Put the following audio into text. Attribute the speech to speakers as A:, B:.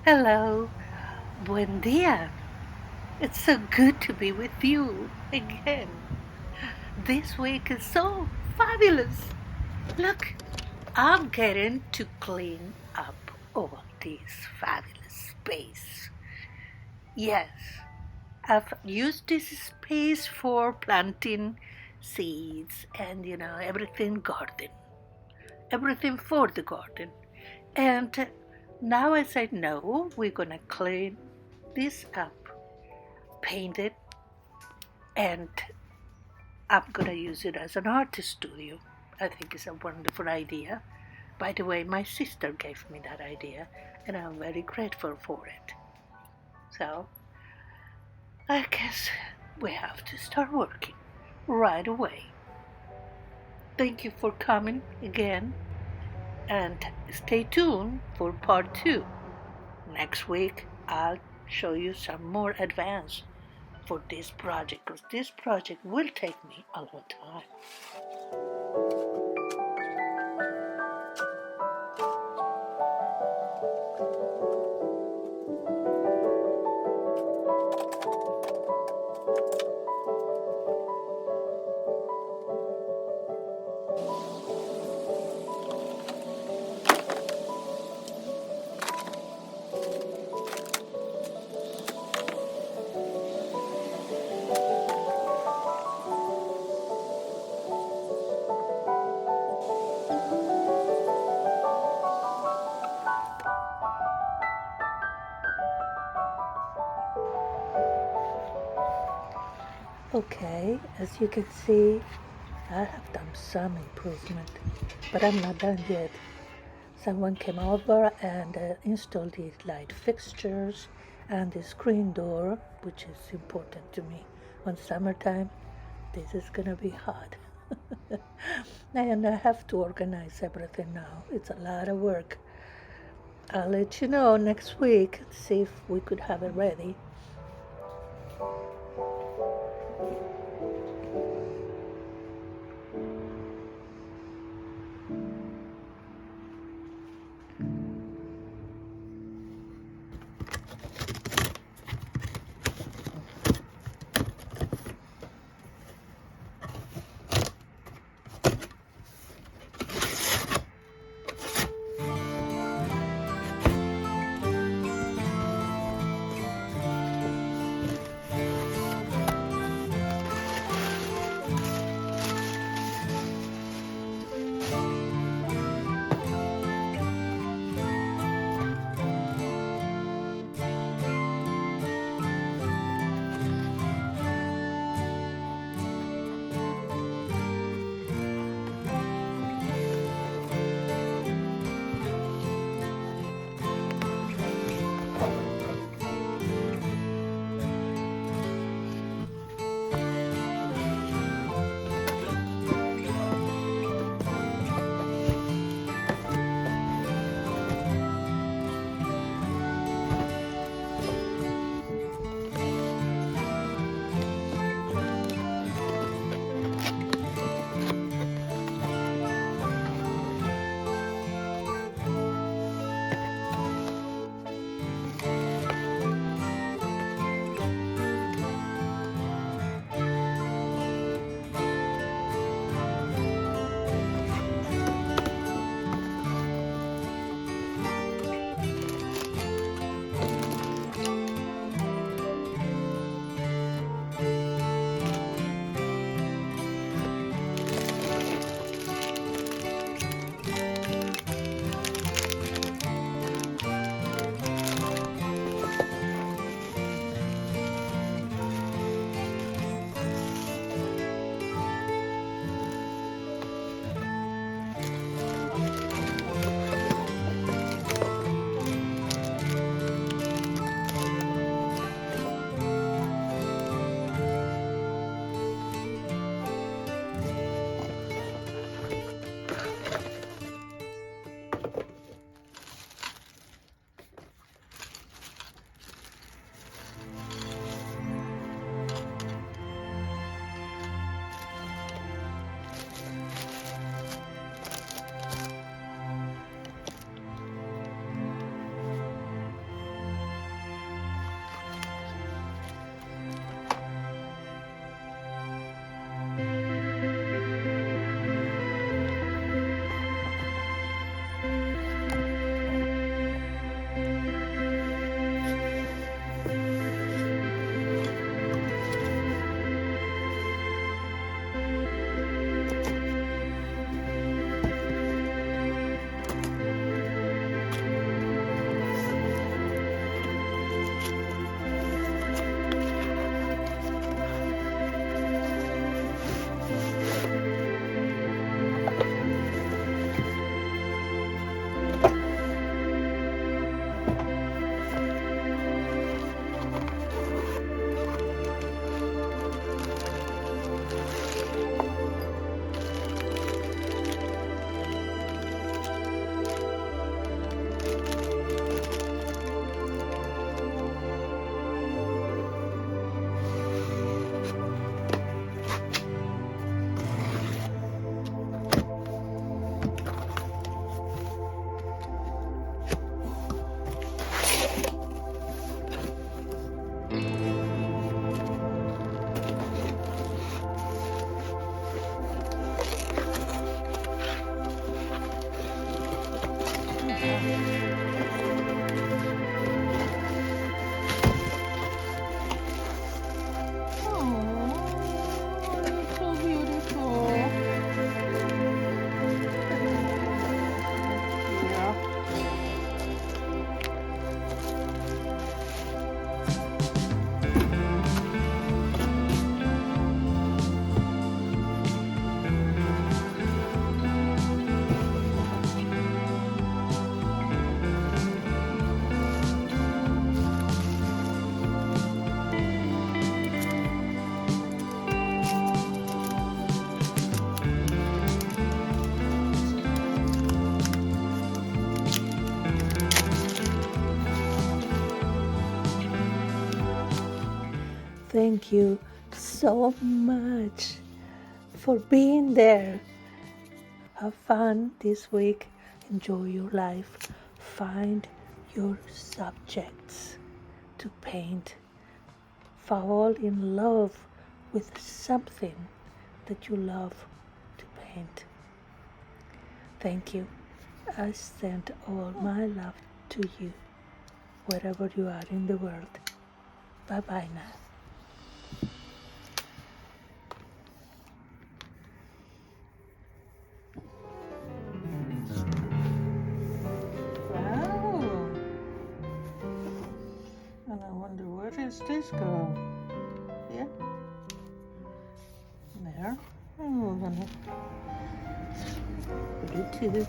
A: Hello, buen dia. It's so good to be with you again. This week is so fabulous. Look, I'm getting to clean up all this fabulous space. Yes, I've used this space for planting seeds and everything garden, everything for the garden. And now I said, no, we're gonna clean this up, paint it, and I'm gonna use it as an artist studio. I think it's a wonderful idea. By the way, my sister gave me that idea, and I'm very grateful for it. So, I guess we have to start working right away. Thank you for coming again, and stay tuned for part two. Next week, I'll show you some more advance for this project because this project will take me a long time. Okay, as you can see, I have done some improvement, but I'm not done yet. Someone came over and installed the light fixtures and the screen door, which is important to me. On summertime, this is gonna be hot. And I have to organize everything now. It's a lot of work. I'll let you know next week, see if we could have it ready. Thank you so much for being there. Have fun this week. Enjoy your life. Find your subjects to paint. Fall in love with something that you love to paint. Thank you. I send all my love to you, wherever you are in the world. Bye-bye now. Wow. And I wonder, where does this go? Yeah. There. Oh, Bluetooth.